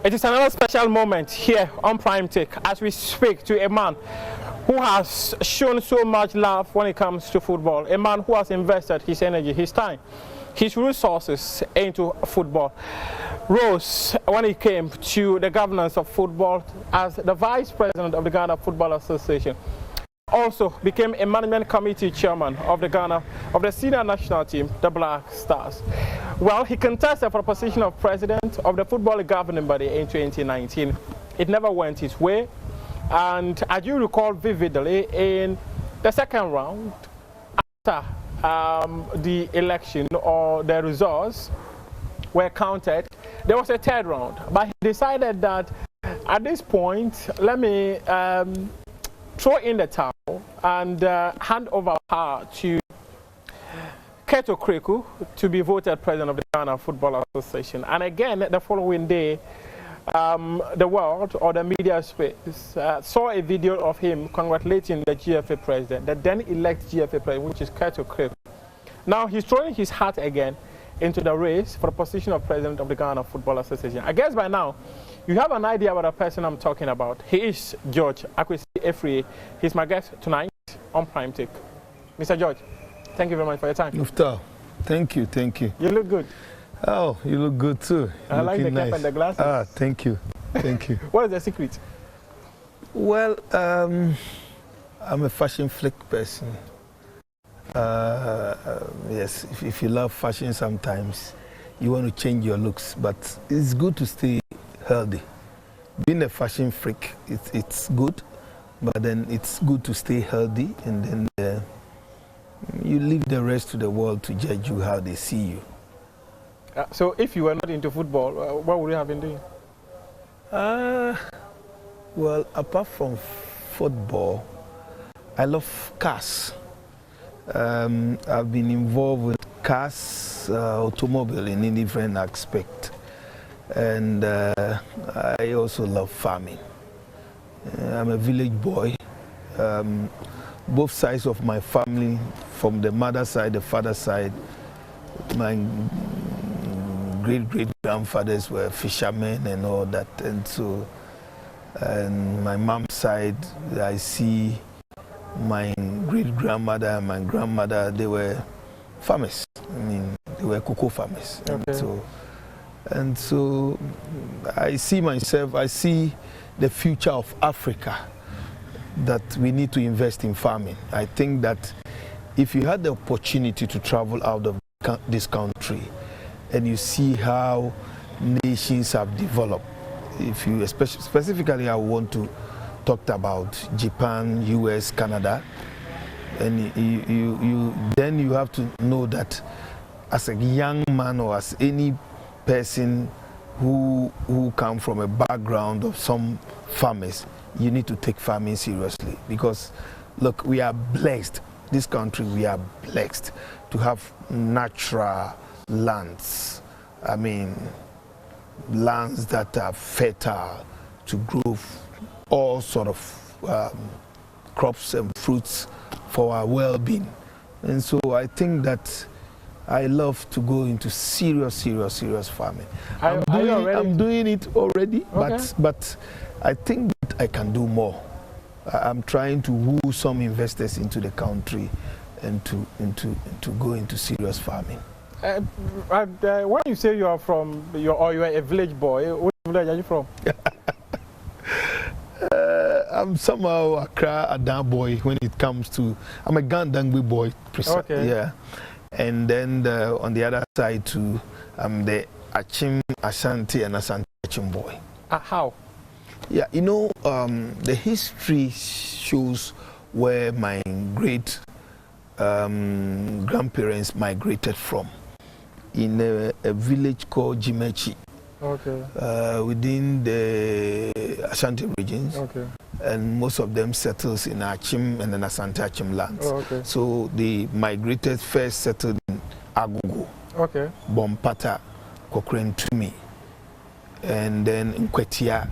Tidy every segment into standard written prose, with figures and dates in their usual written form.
It is another special moment here on Prime Take as we speak to a man who has shown so much love when it comes to football, a man who has invested his energy, his time, his resources into football. Rose, when he came to the governance of football as the vice president of the Ghana Football Association, also became a management committee chairman of the senior national team, the Black Stars. Well, he contested for the position of president of the football governing body in 2019. It never went his way, and as you recall vividly, in the second round, after the election or the results were counted, there was a third round, but he decided that at this point, let me throw in the towel and hand over power to Keto Kreku to be voted president of the Ghana Football Association. And again, the following day, the world or the media space saw a video of him congratulating the GFA president, the then elect GFA president, which is Keto Kreku. Now he's throwing his hat again into the race for the position of president of the Ghana Football Association. I guess by now, you have an idea about the person I'm talking about. He is George Afriyie. He's my guest tonight on Prime Take. Mr. George, thank you very much for your time. Mufta, thank you, thank you. You look good. Oh, you look good too. I like the cap and the glasses. Ah, thank you, thank you. What is the secret? Well, I'm a fashion flick person. Yes, if you love fashion sometimes, you want to change your looks, but it's good to stay healthy. Being a fashion freak, it's good, but then it's good to stay healthy, and then you leave the rest to the world to judge you how they see you. So if you were not into football, what would you have been doing? Well, apart from football, I love cars. I've been involved with cars, automobile in a different aspect. And I also love farming. I'm a village boy. Both sides of my family, from the mother side, the father side, my great-great-grandfathers were fishermen and all that. And so, and my mom's side, I see my great-grandmother and my grandmother, they were farmers. I mean, they were cocoa farmers. Okay. And so I see myself, I see the future of Africa, that we need to invest in farming. I think that if you had the opportunity to travel out of this country and you see how nations have developed, if you specifically I want to talk about Japan, US, Canada, and then you have to know that as a young man or as any person who come from a background of some farmers, you need to take farming seriously, because look, we are blessed, this country, we are blessed to have natural lands. I mean, lands that are fertile to grow all sort of crops and fruits for our well-being. And so I think that I love to go into serious farming. I'm doing it already, okay. but I think that I can do more. I'm trying to woo some investors into the country and to go into serious farming. When you say you are from, you are a village boy, which village are you from? I'm somehow Accra Adan boy when it comes to, I'm a Gandangwe boy, okay. Yeah. And then on the other side too, I'm the Achim, Ashanti and Asante Achim boy. How? Yeah, you know, the history shows where my great grandparents migrated from, in a village called Jimechi. Okay. Within the Ashanti regions. Okay. And most of them settles in Achim and then Asante Achim lands. Oh, okay. So they migrated, first settled in Agogo, okay. Bompata, Cochrane Tumi, and then in Kwetia.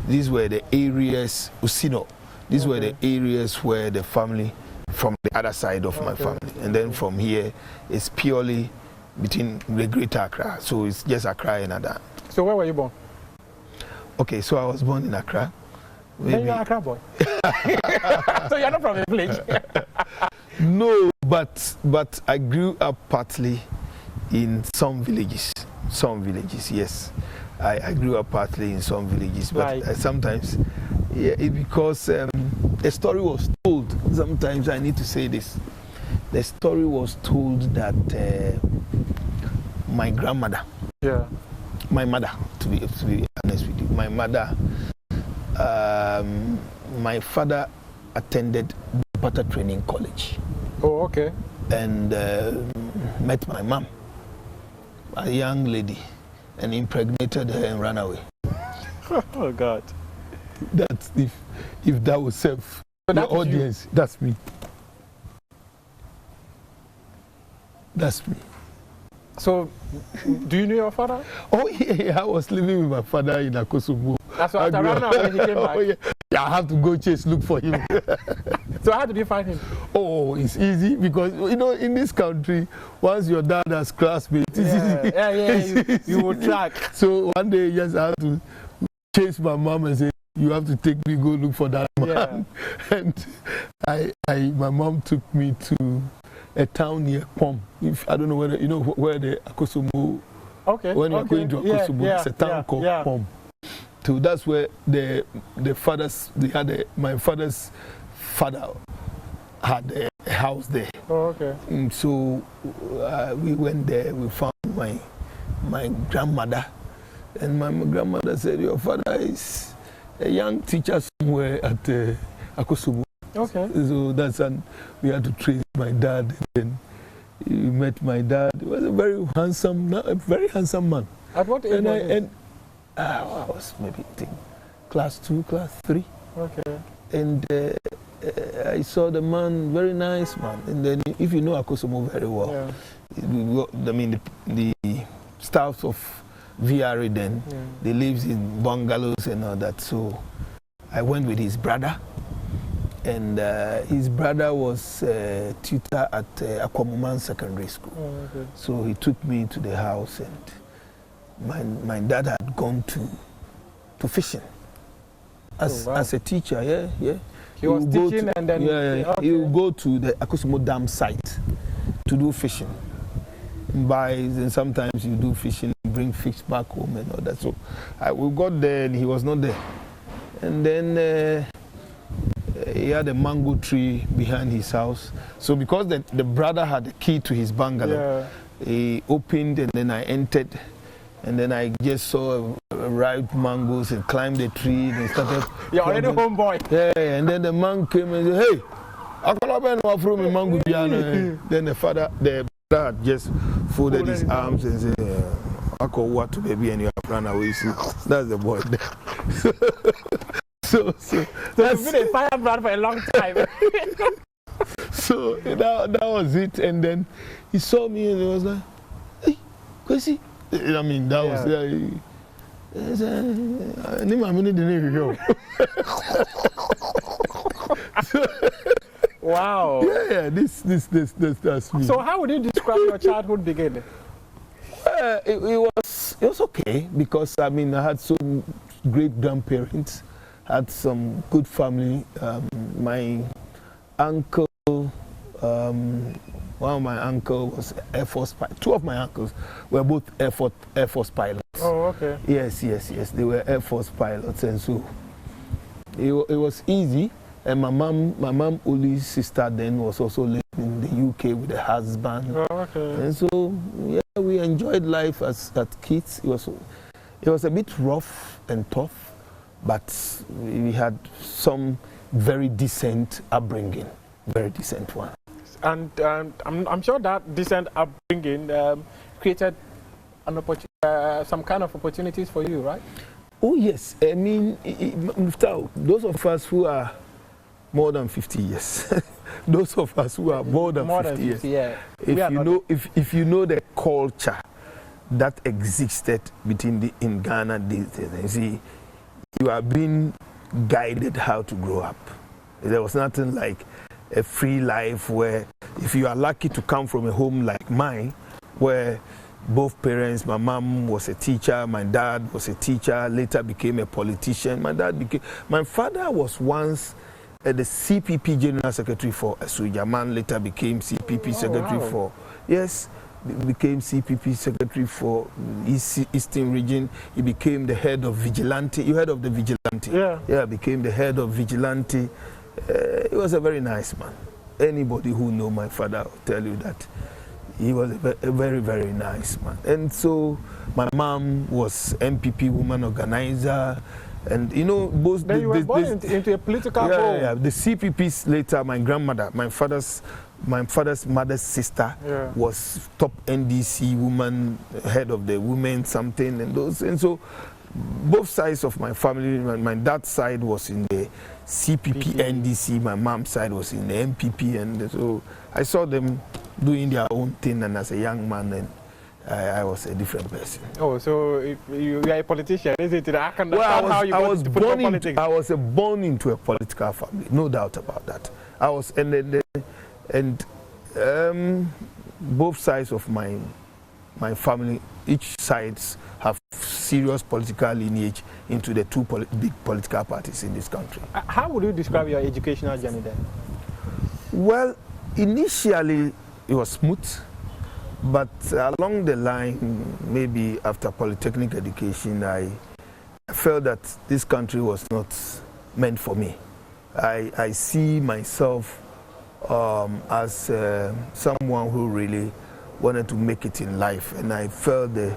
These were the areas, Usino, these were the areas where the family, from the other side of my family. And then from here, it's purely between the Greater Accra. So it's just Accra and Adan. So where were you born? Okay, so I was born in Accra. Then you're an Accra boy. So you're not from the village. No, but I grew up partly in some villages. Some villages, yes. I grew up partly in some villages, but sometimes, yeah, because a story was told. Sometimes I need to say this. The story was told that my grandmother, my mother, to be honest with you, my mother, my father attended Butter Training College. Oh, okay. And met my mom, a young lady, and impregnated her and ran away. Oh God! That's if that was self. So the audience, that's me. That's me. So, do you know your father? Oh yeah, I was living with my father in Akosobo. That's why after ran away he came back. Oh, yeah. I have to go look for him. So how did you find him? Oh, it's easy because you know in this country, once your dad has classmates, you will track. So one day, yes, I had to chase my mom and say, "You have to take me go look for that man." And my mom took me to a town near Pom. If I don't know whether you know where the Akosomo. Okay. When you're going to Akosomo, it's a town called Pom. So that's where my father's father had a house there. Oh, okay. So we went there, we found my grandmother, and my grandmother said, "Your father is a young teacher somewhere at Akosobo." Okay. So we had to trace my dad, and then we met my dad. He was a very handsome man. At what age? I was maybe class 2, class 3. Okay. And I saw the man, very nice man. And then if you know Akosomo very well, the staff of VRA then, they lives in bungalows and all that. So I went with his brother. And his brother was a tutor at Akwamuman Secondary School. Oh, okay. So he took me to the house, and my dad had gone to fishing as a teacher. Yeah. He was teaching and then he would go to the Akosomo Dam site to do fishing. And sometimes you do fishing, bring fish back home and all that. So we got there and he was not there. And then he had a mango tree behind his house. So because the brother had the key to his bungalow, he opened and then I entered. And then I just saw ripe mangoes and climbed the tree and started. You're already homeboy. Yeah, and then the man came and said, "Hey, I can't from a mango." Then the brother had just folded his arms and said, "I call what to baby and you have run away." See, that's the boy. So you've been a firebrand for a long time. So that was it. And then he saw me and he was like, "Hey, Kwesi." I mean, that was Wow. Yeah, that's me. So how would you describe your childhood beginning? It was okay because I mean I had some great grandparents, had some good family. My uncle, one of my uncles was Air Force pilot. Two of my uncles were both Air Force pilots. Oh, okay. Yes. They were Air Force pilots, and so it was easy. And my mom, Uli's sister, then was also living in the UK with her husband. Oh, okay. And so we enjoyed life as kids. It was a bit rough and tough, but we had some very decent upbringing, very decent one. And I'm sure that decent upbringing created an opportunity, some kind of opportunities for you, right? Oh yes, I mean, those of us who are more than 50 years, those of us who are more than 50 years, yeah. If you know the culture that existed in Ghana these days, see, you are being guided how to grow up. There was nothing like a free life where if you are lucky to come from a home like mine, where both parents. My mom was a teacher, my dad was a teacher, later became a politician. My father was once the CPP General Secretary for Asujaman, later became CPP Secretary for, yes, became CPP Secretary for Eastern Region. He became the head of Vigilante. You heard of the Vigilante? Yeah. Yeah, became the head of Vigilante. He was a very nice man. Anybody who know my father will tell you that he was a very, very nice man. And so my mom was MPP woman organizer, and you know, both. Then you were born into a political role. Yeah. The CPPs later, my grandmother, my father's mother's sister, was top NDC woman, head of the women something, and so both sides of my family. My dad's side was in the CPP NDC, my mom's side was in the MPP, and so I saw them doing their own thing, and as a young man, and I was a different person. Oh, so if you are a politician, is it? I can understand how you got to put on politics. I was born into a political family, no doubt about that. I was, and both sides of my family, each sides have serious political lineage into the two big political parties in this country. How would you describe your educational journey then? Well, initially it was smooth, but along the line, maybe after polytechnic education, I felt that this country was not meant for me. I see myself as someone who really wanted to make it in life, and I felt the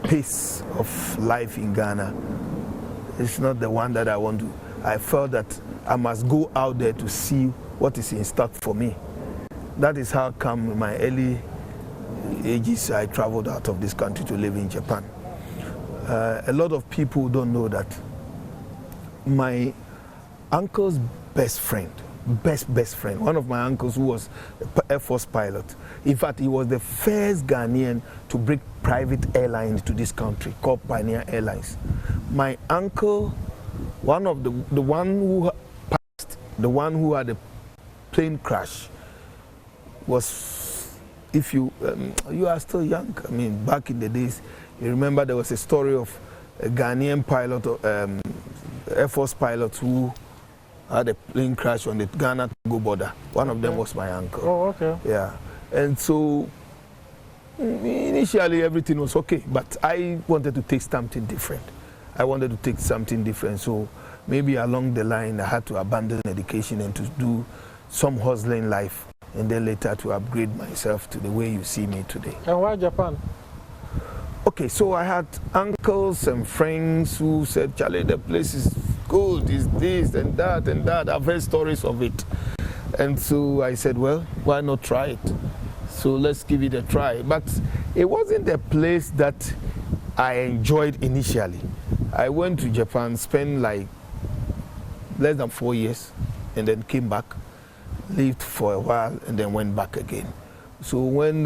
pace of life in Ghana is not the one that I want to. I felt that I must go out there to see what is in stock for me. That is how come in my early ages I traveled out of this country to live in Japan. A lot of people don't know that my uncle's best friend, one of my uncles who was an Air Force pilot. In fact, he was the first Ghanaian to bring private airlines to this country, called Pioneer Airlines. My uncle, one who passed, the one who had a plane crash, was, if you are still young, I mean, back in the days, you remember there was a story of a Ghanaian pilot, Air Force pilot who had a plane crash on the Ghana-Togo border. One of them was my uncle. Oh, okay. Yeah. And so initially everything was okay, but I wanted to take something different. So maybe along the line I had to abandon education and to do some hustling life, and then later to upgrade myself to the way you see me today. And why Japan? Okay, so I had uncles and friends who said, Charlie, the place is good, is this and that and that. I've heard stories of it. And so I said, well, why not try it? So let's give it a try. But it wasn't a place that I enjoyed initially. I went to Japan, spent like less than 4 years, and then came back, lived for a while, and then went back again. So when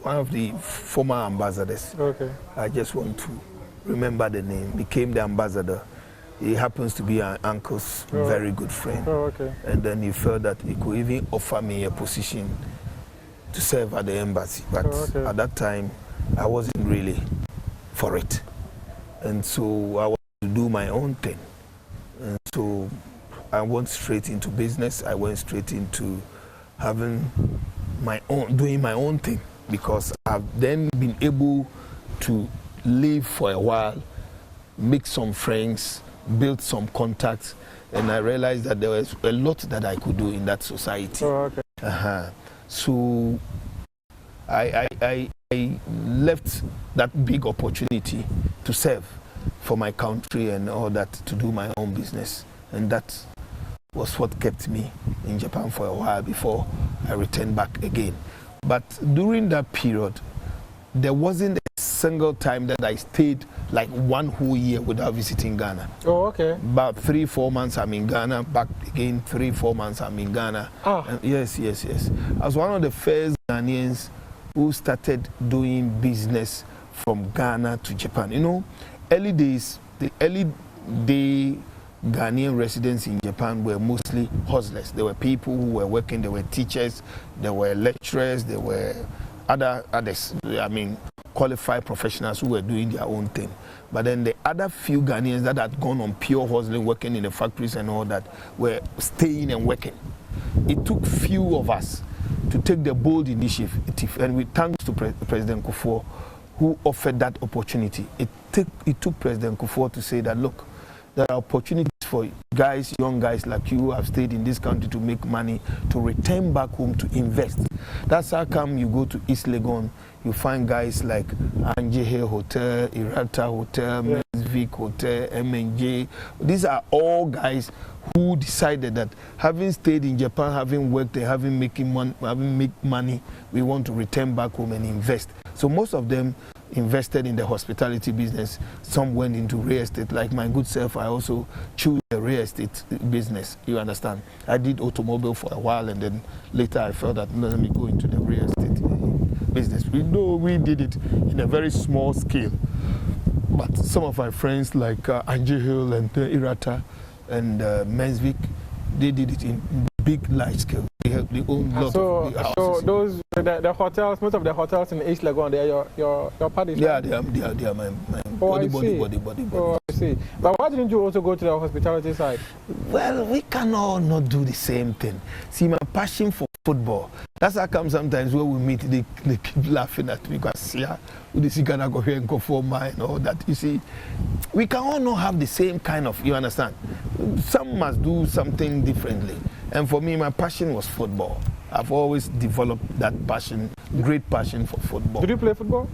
one of the former ambassadors, I just want to remember the name, became the ambassador. He happens to be an uncle's very good friend. And then he felt that he could even offer me a position to serve at the embassy. But at that time, I wasn't really for it. And so I wanted to do my own thing. And so I went straight into business. I went straight into having doing my own thing, because I've then been able to live for a while, make some friends, build some contacts, and I realized that there was a lot that I could do in that society. So I left that big opportunity to serve for my country and all that, to do my own business, and that was what kept me in Japan for a while before I returned back again. But during that period, there wasn't a single time that I stayed like 1 whole year without visiting Ghana. About 3-4 months I'm in Ghana, back again 3-4 months I'm in Ghana. Yes. I was one of the first Ghanaians who started doing business from Ghana to Japan. You know, early days, the early the Ghanaian residents in Japan were mostly hustlers. There were people who were working, there were teachers, there were lecturers, there were others, I mean, qualified professionals who were doing their own thing. But then the other few Ghanaians that had gone on pure hustling, working in the factories and all that, were staying and working. It took few of us to take the bold initiative, and with thanks to President Kufuor, who offered that opportunity. It took President Kufuor to say that, look, there are opportunities for guys, young guys like you who have stayed in this country to make money, to return back home to invest. That's how come you go to East Legon, you find guys like Anjehe Hotel, Irata Hotel, Mensvik Hotel, MNJ. These are all guys who decided that having stayed in Japan, having worked there, having made money, we want to return back home and invest. So most of them invested in the hospitality business. Some went into real estate. Like my good self, I also chose the real estate business. You understand? I did automobile for a while, and then later I felt that let me go into the real estate business. We did it in a very small scale. But some of my friends like Angie Hill and Irata and Mensvik, they did it in big, large scale. They own lot of houses. So those the hotels, most of the hotels in East Legon, they are your parties. Yeah, they are my body. Oh, I see. But why didn't you also go to the hospitality side? Well, we cannot not do the same thing. See, my passion for football. That's how come sometimes when we meet, they keep laughing at me because this is gonna go here and go for mine and all that. You see, we can all not have the same kind of. You understand? Some must do something differently. And for me, my passion was football. I've always developed that passion, great passion for football. Did you play football?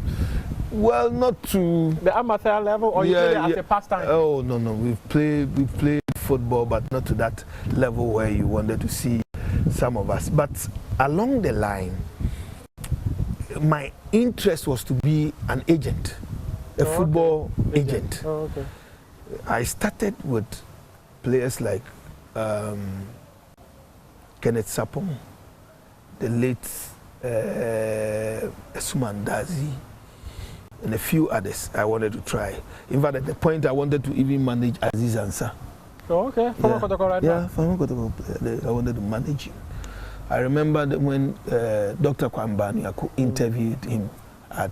Well, not to the amateur level, or you played it as a pastime? Oh no, we've played football, but not to that level where you wanted to see some of us. But along the line, my interest was to be an agent, a football agent. Oh, okay. I started with players like Kenneth Sapong, the late Sumandazi, and a few others I wanted to try. In fact, at the point I wanted to even manage Aziz Ansah. Oh, okay. Former Kotoko right now? Yeah, former Kotoko player. I wanted to manage him. I remember that when Dr. Kwambani interviewed him at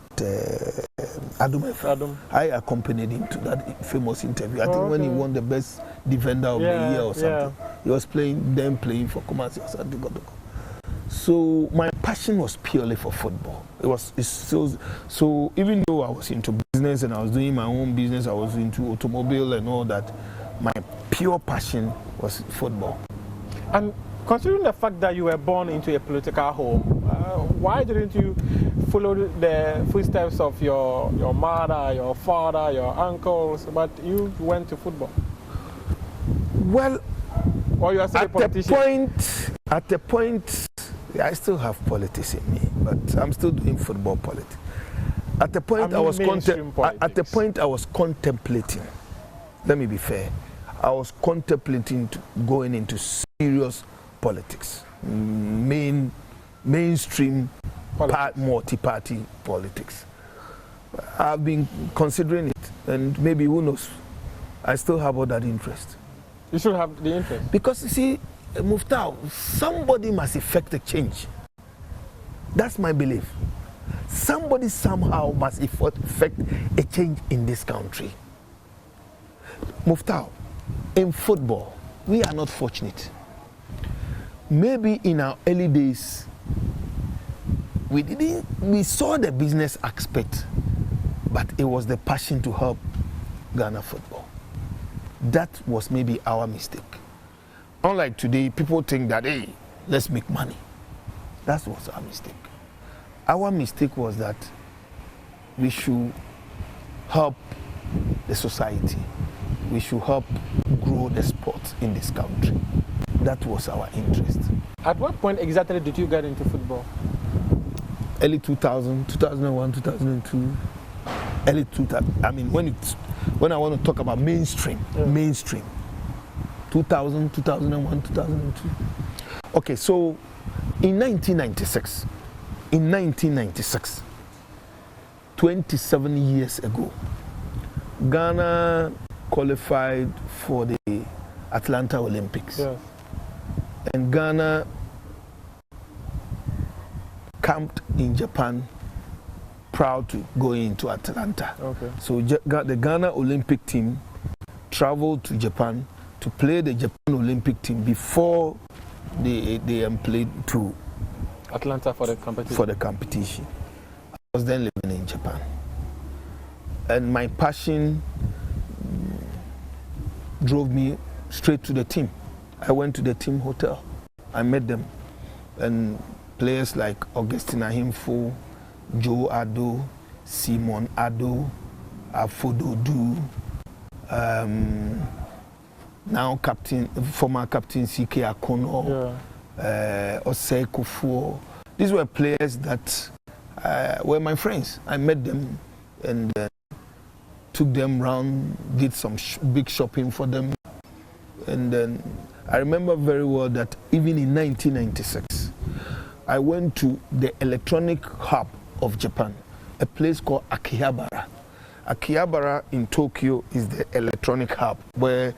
Adum. I accompanied him to that famous interview. I think when he won the best defender of the year or something. He was playing for Kumasi or something. So my passion was purely for football. So even though I was into business and I was doing my own business, I was into automobile and all that, my pure passion was football. And considering the fact that you were born into a political home, why didn't you follow the footsteps of your mother, your father, your uncles, but you went to football? Well, or you are still a politician? At the point, I still have politics in me, but I'm still doing football politics. At the point I was contemplating. Let me be fair. I was contemplating going into serious politics, mainstream, multi-party politics. I've been considering it, and maybe who knows? I still have all that interest. You should have the interest. Because you see, Muftau, somebody must effect a change. That's my belief. Somebody somehow must effect a change in this country. Muftau, in football, we are not fortunate. Maybe in our early days, we saw the business aspect, but it was the passion to help Ghana football. That was maybe our mistake. Unlike today, people think that, hey, let's make money. That was our mistake. Our mistake was that we should help the society. We should help grow the sport in this country. That was our interest. At what point exactly did you get into football? Early 2000, 2001, 2002. Early 2000. I mean, when I want to talk about mainstream. 2000, 2001, 2002. Okay, so in 1996, 27 years ago, Ghana qualified for the Atlanta Olympics. Yes. And Ghana camped in Japan, proud to go into Atlanta. Okay. So the Ghana Olympic team traveled to Japan to play the Japan Olympic team before they played to Atlanta for the competition. I was then living in Japan. And my passion drove me straight to the team. I went to the team hotel. I met them. And players like Augustine Ahimfo, Joe Ado, Simon Ado, Afododu, now former captain C.K. Akono, Osei Kofuo. These were players that were my friends. I met them and took them round, did some big shopping for them. And then I remember very well that even in 1996, I went to the electronic hub of Japan, a place called Akihabara. Akihabara in Tokyo is the electronic hub where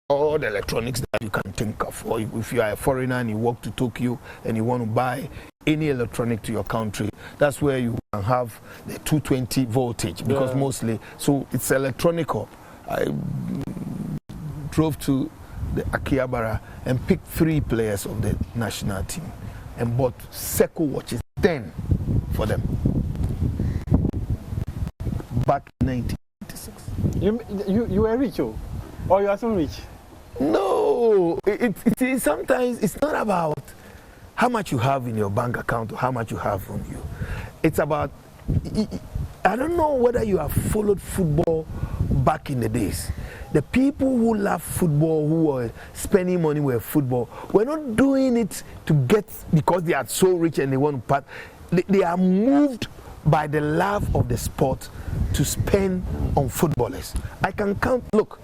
all the electronics that you can think of. Or if you are a foreigner and you walk to Tokyo and you want to buy any electronic to your country, that's where you can have the 220 voltage, because mostly, so it's electronic hub. I drove to the Akihabara and picked 3 players of the national team and bought Seiko watches 10 for them back in 1996. You were rich, or you are so rich? No, sometimes it's not about how much you have in your bank account or how much you have on you. It's about, I don't know whether you have followed football back in the days. The people who love football, who were spending money with football, were not doing it to get, because they are so rich and they want to part. They are moved by the love of the sport to spend on footballers. I can count, look,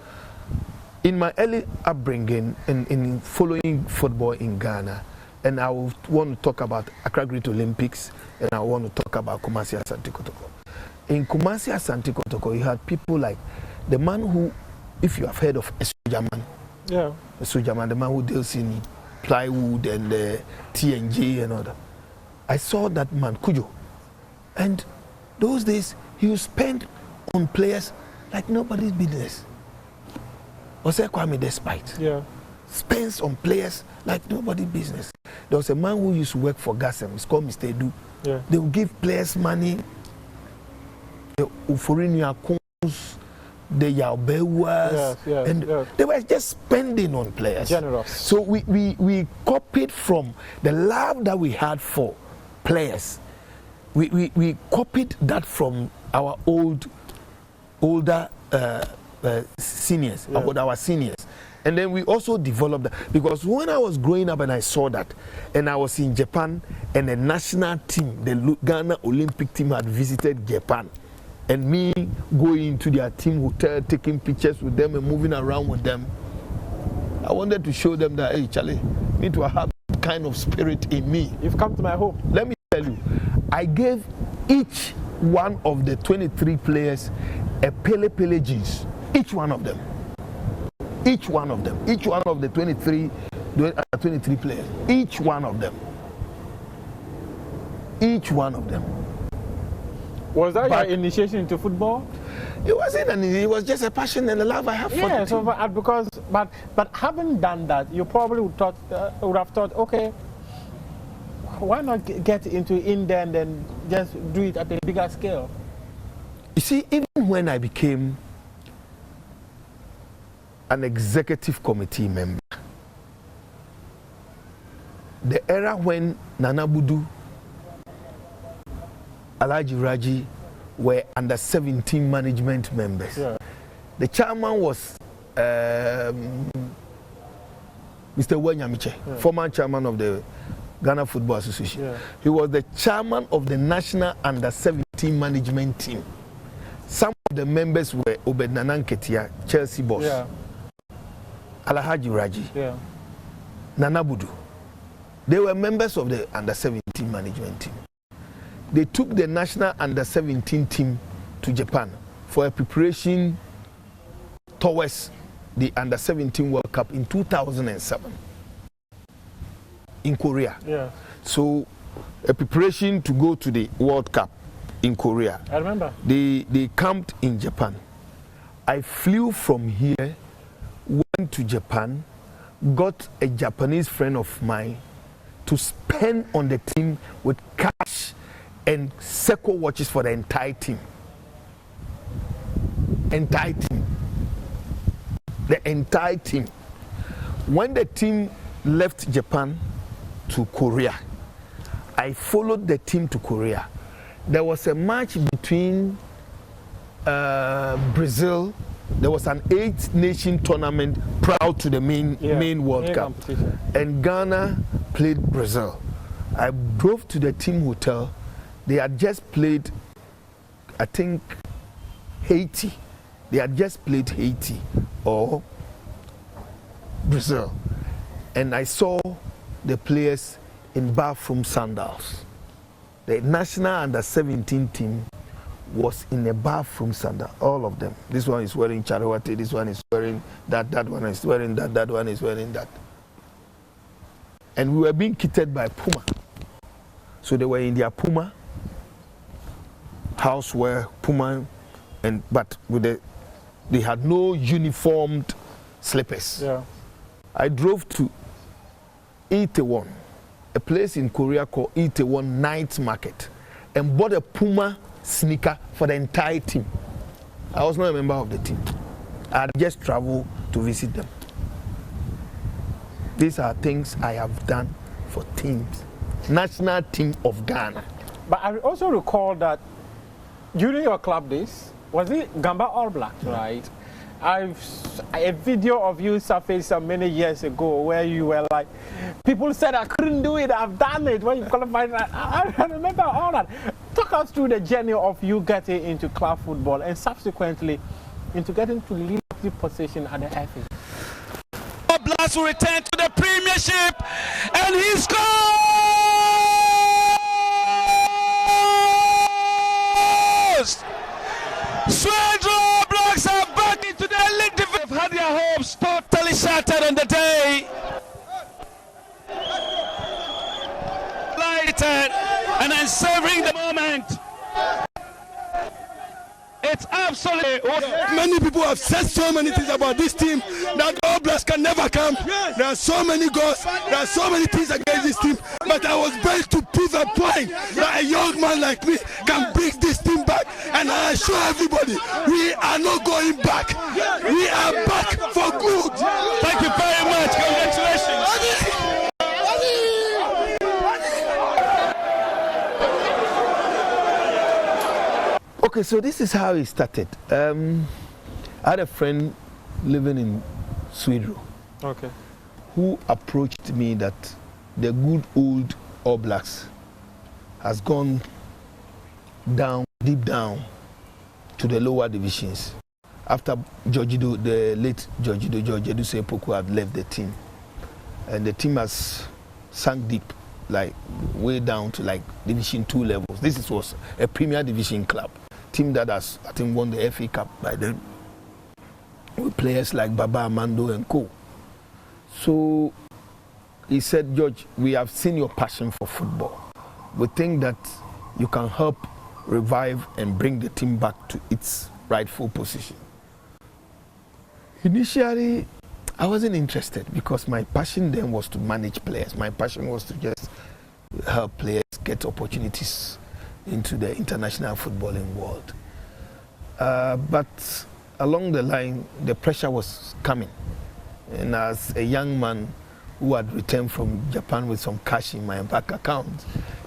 in my early upbringing in following football in Ghana, and I will want to talk about Accra Great Olympics, and I want to talk about Kumasi Asante Kotoko. In Kumasi Asante Kotoko, you had people like the man who, if you have heard of Esujaman, Esujaman, the man who deals in plywood and TNG and all that. I saw that man, Kujo, and those days he would spend on players like nobody's business. Osei Kwame Despite spends on players like nobody's business. There was a man who used to work for Gassem, it's called Mr. Edu. They would give players money, the Uforinia Kons, the Yaubewas, and they were just spending on players. Generous. So we copied from the love that we had for players. We copied that from our older seniors, about our seniors. And then we also developed that, because when I was growing up and I saw that, and I was in Japan, and the national team, the Ghana Olympic team, had visited Japan, and me going to their team hotel, taking pictures with them and moving around with them, I wanted to show them that, hey, Charlie, me to have that kind of spirit in me. You've come to my home. Let me tell you, I gave each one of the 23 players a Pele jeans. Each one of them. Each one of them. Each one of the 23 players. Each one of them. Each one of them. Was that your initiation into football? It wasn't, it was just a passion and a love I have for the team. But having done that, you probably would have thought, okay, why not get into India and then just do it at a bigger scale? You see, even when I became an executive committee member, the era when Nana Budu, Alhaji Raji were under 17 management members. The chairman was Mr. Wenyamiche, former chairman of the Ghana Football Association. He was the chairman of the national under 17 management team. Some of the members were Obed Nanan Ketia, Chelsea boss, Alhaji Raji, Nana Budu. They were members of the under 17 management team. They took the national under 17 team to Japan for a preparation towards the Under-17 World Cup in 2007 in Korea. Yeah. So a preparation to go to the World Cup in Korea. I remember. They camped in Japan. I flew from here, went to Japan, got a Japanese friend of mine to spend on the team with cash and Seiko watches for the entire team. Entire team. The entire team. When the team left Japan to Korea, I followed the team to Korea. There was a match between Brazil. There was an 8-nation tournament prior to the main World Cup. And Ghana played Brazil. I drove to the team hotel. They had just played, I think, Haiti. They had just played Haiti or Brazil. And I saw the players in bathroom sandals. The national under-17 team was in a bathroom sandal, all of them. This one is wearing charawate, this one is wearing that, that one is wearing that, that one is wearing that. And we were being kitted by Puma. So they were in their Puma houseware, Puma, but with they had no uniformed slippers. Yeah. I drove to Itaewon, a place in Korea called Itaewon Night Market, and bought a Puma sneaker for the entire team. I was not a member of the team. I had just traveled to visit them. These are things I have done for teams. National team of Ghana. But I also recall that during your club days, was it Gamba All Blacks, right? A video of you surfaced many years ago where you were like, people said I couldn't do it, I've done it. When you qualified, I remember all that. Talk us through the journey of you getting into club football and subsequently into getting to leadership position at the FA. All Blacks will return to the Premiership, and he scores! Swedro Blacks are back into the elite division. They've had their hopes totally shattered on the day. Lighted and then savoring the moment. It's absolutely. Many people have said so many things about this team that All Blacks can never come. There are so many goals, there are so many things against this team. But I was bent to prove a point that a young man like me can bring this team back. And I assure everybody, we are not going back. We are back for good. Thank you very much. Congratulations. Okay, so this is how it started. I had a friend living in Sweden who approached me that the good old All Blacks has gone down, deep down to the lower divisions after the late George Edusei Poku had left the team. And the team has sunk deep, like way down to like Division 2 levels. This was a Premier Division club. Team that has, I think, won the FA Cup by then, with players like Baba Amando and co. So he said, George, we have seen your passion for football. We think that you can help revive and bring the team back to its rightful position. Initially, I wasn't interested because my passion then was to manage players. My passion was to just help players get opportunities into the international footballing world. But along the line, the pressure was coming. And as a young man who had returned from Japan with some cash in my bank account,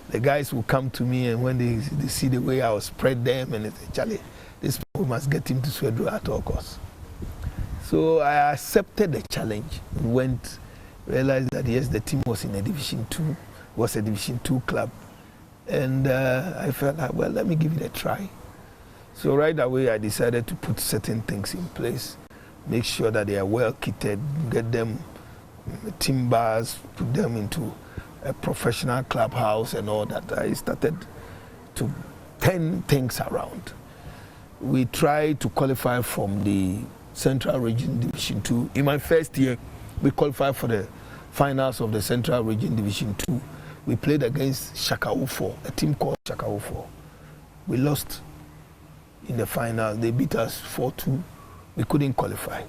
the guys would come to me, and when they see the way I would spread them, and they say, Charlie, this we must get him to Swedro at all costs. So I accepted the challenge, went, realized that yes, the team was in a Division 2, was a Division 2 club. And I felt like, well, let me give it a try. So right away, I decided to put certain things in place, make sure that they are well kitted, get them team bars, put them into a professional clubhouse and all that. I started to turn things around. We tried to qualify from the Central Region Division 2. In my first year, we qualified for the finals of the Central Region Division 2. We played against Shakaufo, a team called Shakaufo. We lost in the final. They beat us 4-2. We couldn't qualify.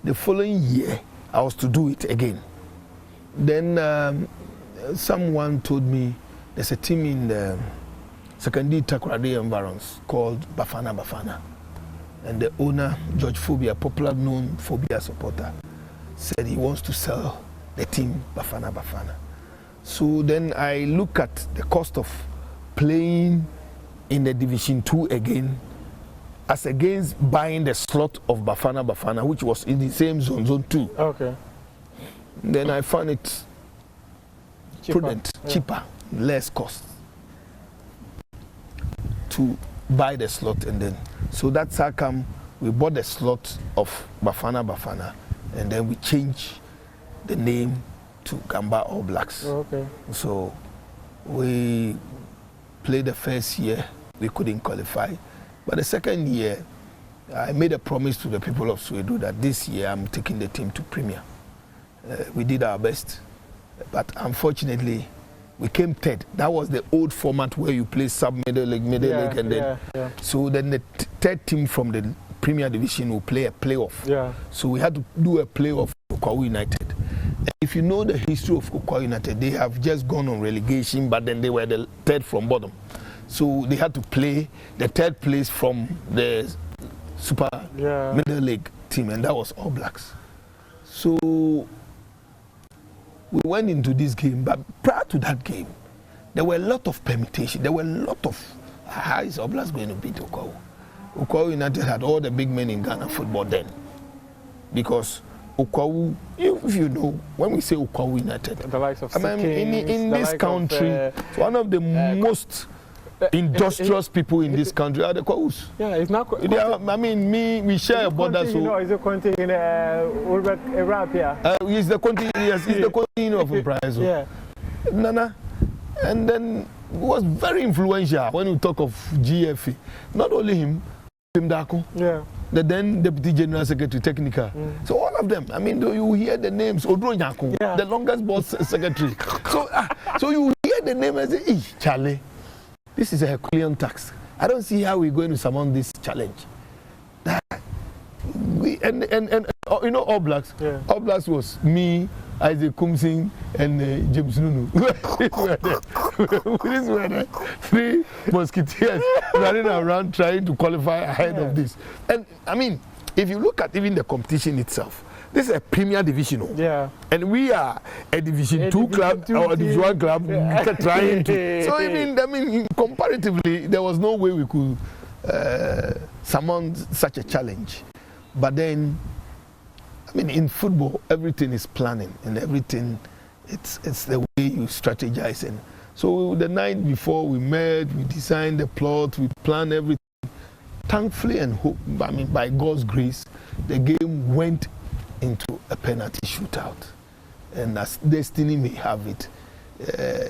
The following year, I was to do it again. Then someone told me there's a team in the secondary Takoradi environs called Bafana Bafana. And the owner, George Phobia, popular known Phobia supporter, said he wants to sell the team Bafana Bafana. So then I look at the cost of playing in the Division 2 again as against buying the slot of Bafana Bafana, which was in the same zone, Zone 2. Okay. Then I found it prudent, cheaper, less cost to buy the slot, and then so that's how come we bought the slot of Bafana Bafana, and then we changed the name to Gamba All Blacks. Okay. So we played the first year, we couldn't qualify, but the second year I made a promise to the people of Swedo that this year I'm taking the team to Premier. We did our best, but unfortunately we came third. That was the old format where you play sub-middle league, middle league, and then so then the third team from the Premier Division will play a playoff. Yeah. So we had to do a playoff for Okwawu United. And if you know the history of Okwawu United, they have just gone on relegation, but then they were the third from bottom. So they had to play the third place from the super middle league team, and that was All Blacks. So we went into this game, but prior to that game, there were a lot of permutations. There were a lot of how is All Blacks going to beat Okwawu? Okwawu United had all the big men in Ghana football then, because Okwawu, if you know, when we say Okwawu United, the likes of in this country, one of the most industrious people in this country are the Okwawus. Yeah, it's not. I mean, we share a border. So, you know, is a country in Iraq here? It's the country. Yes, it's the country of Price. Yeah. Nana, and then it was very influential when we talk of GFA. Not only him, Dako. Yeah. The then Deputy General Secretary Technical. So all of them. I mean, you hear the names. Odro Nyako, the longest boss secretary. So you hear the name and say, Charlie. This is a Herculean task. I don't see how we're going to surmount this challenge. And you know, All Blacks. Yeah. All Blacks was me, Isaac Kumsing, and James Nunu. These were the three musketeers running around trying to qualify ahead of this. And I mean, if you look at even the competition itself, this is a Premier Division. Yeah. And we are a Division 2 club or a Division 1 club trying to. So I mean, comparatively, there was no way we could surmount such a challenge. But then, I mean, in football, everything is planning, and everything, it's the way you strategize. And so the night before we met, we designed the plot, we planned everything. Thankfully and hope, I mean, by God's grace, the game went into a penalty shootout, and as destiny may have it,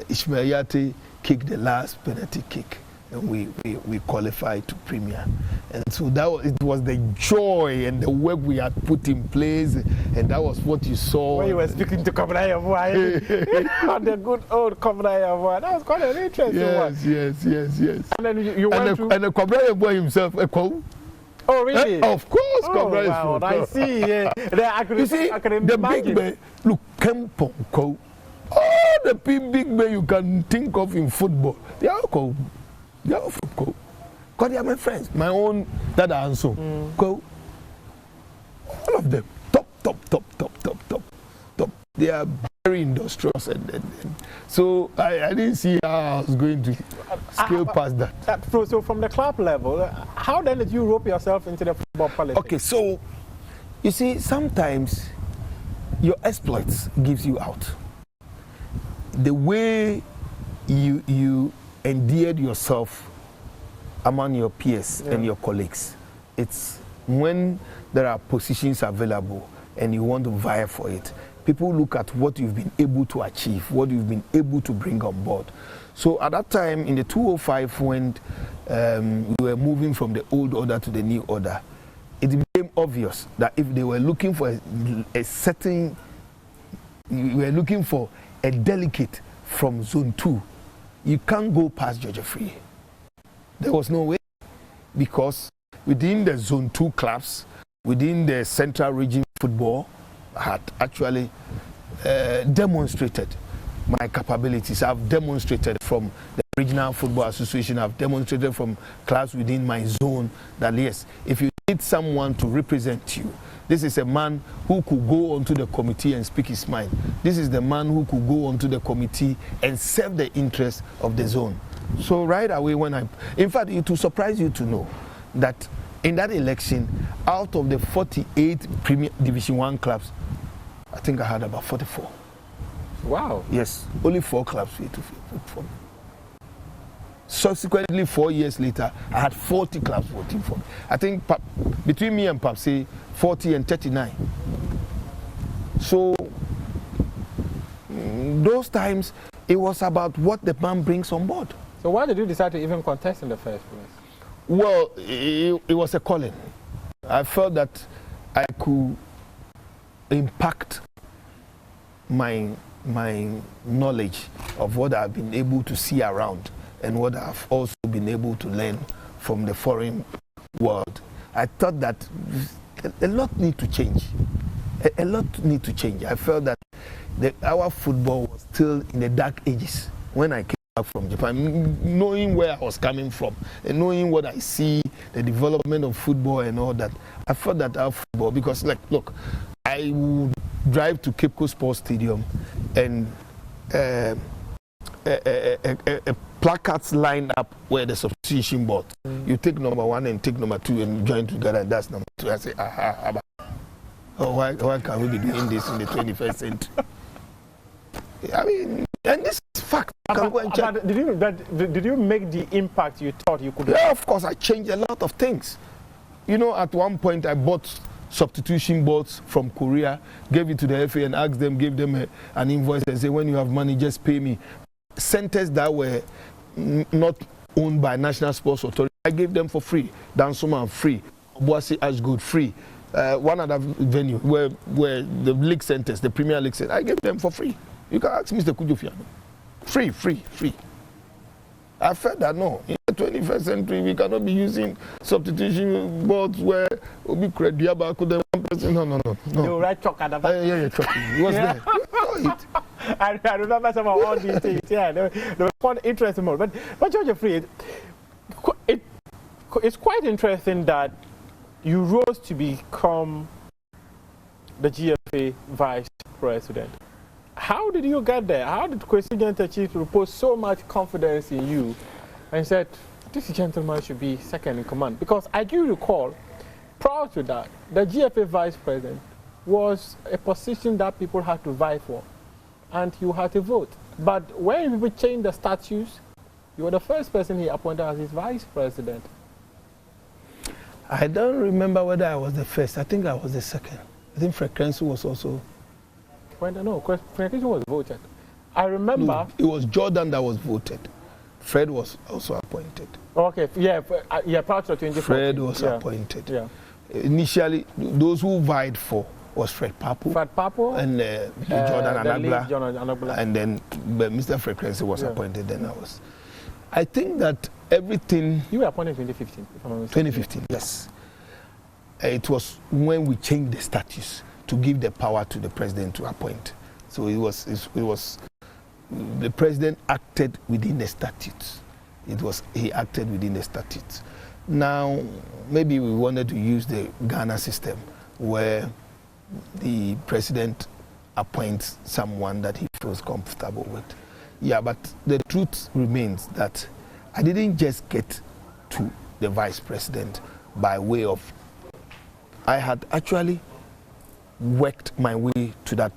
Ishmael Yate kicked the last penalty kick, and we qualified to Premier. And so it was the joy and the work we had put in place, and that was what you saw. When you were speaking to Kobra Yavoy, the good old Kobra Yavoy, that was quite an interesting one. Yes. And then you went to... And the Kobra Yavoy himself, oh, really? Of course, Cobra is wow, I see. Yeah. You see, the big man, look, Kempo, all the big men you can think of in football, they are all football. Because they are my friends. My own dad and so. All of them. Top. They are very industrious. And so I didn't see how I was going to scale past that. So from the club level, how then did you rope yourself into the football politics? Okay, so you see, sometimes your exploits gives you out. The way you endeared yourself among your peers and your colleagues, it's when there are positions available and you want to vie for it. People look at what you've been able to achieve, what you've been able to bring on board. So at that time, in the 205, when we were moving from the old order to the new order, it became obvious that if they were looking for a certain, we were looking for a delegate from Zone 2, you can't go past George Afriyie. There was no way, because within the Zone 2 clubs, within the Central Region football, I had actually demonstrated my capabilities. I've demonstrated from the Regional Football Association, I've demonstrated from clubs within my zone that yes, if you need someone to represent you, this is a man who could go onto the committee and speak his mind. This is the man who could go onto the committee and serve the interests of the zone. So right away in fact, it will surprise you to know that in that election, out of the 48 Premier Division 1 clubs, I think I had about 44. Wow. Yes, only 4 clubs to vote for me. Subsequently, 4 years later, I had 40 clubs voting for me. I think between me and Papsi, 40 and 39. So those times, it was about what the man brings on board. So why did you decide to even contest in the first place? Well, it was a calling. I felt that I could impact my knowledge of what I've been able to see around and what I've also been able to learn from the foreign world. I thought that a lot need to change. A lot need to change. I felt that our football was still in the dark ages when I came back from Japan, knowing where I was coming from and knowing what I see, the development of football and all that. I felt that our football, because look, I would drive to Cape Coast Sports Stadium and placards lined up where the substitution board. You take number 1 and take number 2 and join together, and that's number 2. I say, why can't we be doing this in the 21st century? I mean, and this is fact. Did you make the impact you thought you could? Yeah, of course, I changed a lot of things. You know, at one point I bought substitution boards from Korea, gave it to the FA and asked them, gave them an invoice and say, when you have money, just pay me. Centers that were not owned by National Sports Authority, I gave them for free. Dansoma free, Boise Ashgood free. One other venue where the league centers, the Premier League centers, I gave them for free. You can ask Mr. Kujofiano. Free. I felt that no, in the 21st century we cannot be using substitution boards where Obi Krediaba could have one person. No. You write chalk at the back. Yeah, chalk. It was there. I remember some of all these things. Yeah, they were quite interesting more. But George Afriyie, it's quite interesting that you rose to become the GFA vice president. How did you get there? How did Kwesi Nyantakyi repose so much confidence in you and said, this gentleman should be second in command? Because I do recall, prior to that, the GFA vice president was a position that people had to vie for, and you had to vote. But when people changed the statutes, you were the first person he appointed as his vice president. I don't remember whether I was the first. I think I was the second. I think Frequency was also... No, Frequency was voted. I remember... No, it was Jordan that was voted. Fred was also appointed. Okay, yeah, prior to 2014. Fred was appointed. Yeah. Initially, those who vied for was Fred Papo. And Jordan Anagla. And then Mr. Frequency was appointed, then I was... I think that everything... You were appointed in 2015, if I'm not mistaken. 2015, yes. It was when we changed the statutes to give the power to the president to appoint. So it was the president acted within the statutes. He acted within the statutes. Now, maybe we wanted to use the Ghana system where the president appoints someone that he feels comfortable with. Yeah, but the truth remains that I didn't just get to the vice president by way of... I had actually worked my way to that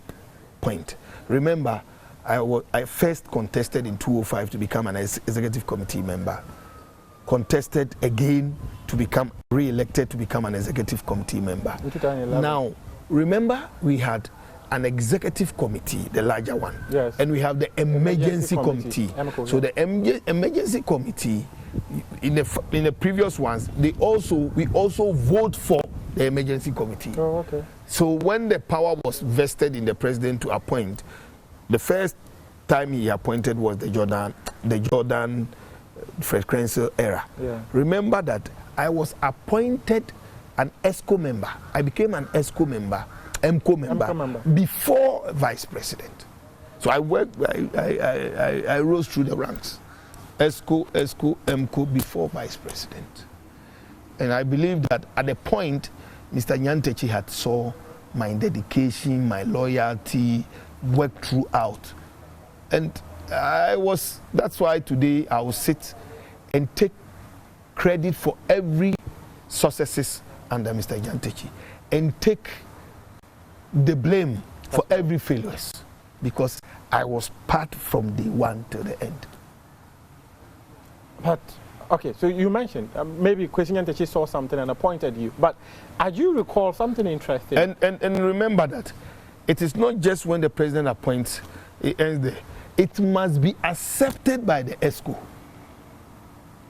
point. Remember, I first contested in 2005 to become an executive committee member. Contested again to become re-elected to become an executive committee member. Now, remember we had an executive committee, the larger one, yes, and we have the emergency committee. So the emergency committee, in the previous ones, we also vote for the emergency committee. Oh, okay. So when the power was vested in the president to appoint, the first time he appointed was the Jordan Fred Krenzel era. Yeah. Remember that I was appointed an ESCO member. I became an ESCO member, EMCO member, before vice president. So I worked, I rose through the ranks. ESCO, EMCO before vice president. And I believe that at the point, Mr. Nyantechi had saw my dedication, my loyalty, worked throughout. And that's why today I will sit and take credit for every successes under Mr. Nyantechi and take the blame for every failures, because I was part from day one till the end. But, okay, so you mentioned maybe Kwesi Nyantechi saw something and appointed you, but as you recall something interesting. And remember that it is not just when the president appoints, it ends there. It must be accepted by the ESCO.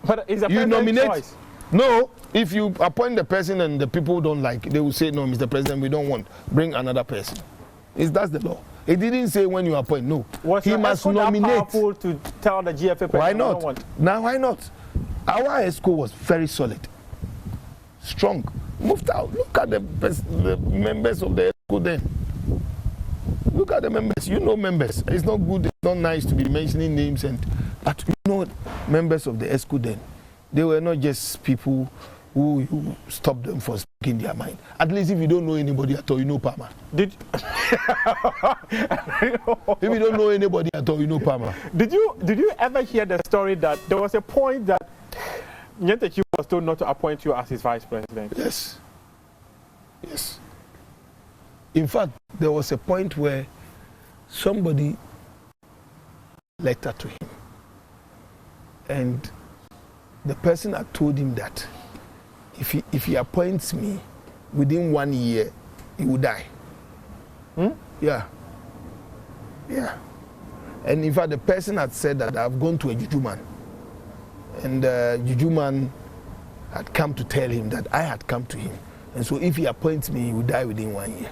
But is a you nominate choice? No, if you appoint the person and the people don't like, they will say, no, Mr. President, we don't want, bring another person. That's the law. It didn't say when you appoint, no. He must nominate. Powerful to tell the GFA president? Why not? Now, why not? Our ESCO was very solid, strong, moved out. Look at the members of the ESCO then. Look at the members. You know members. It's not good, it's not nice to be mentioning names, but you know members of the ESCO then. They were not just people who you stopped them from speaking their mind. At least if you don't know anybody at all, you know Palmer. Did if you don't know anybody at all, you know Palmer. Did you ever hear the story that there was a point that Nyantechi was told not to appoint you as his vice president? Yes. Yes. In fact, there was a point where somebody letter to him, and the person had told him that if he appoints me within 1 year, he will die. Yeah. Yeah. And in fact, the person had said that I've gone to a juju man, and juju man had come to tell him that I had come to him, and so if he appoints me, he will die within 1 year.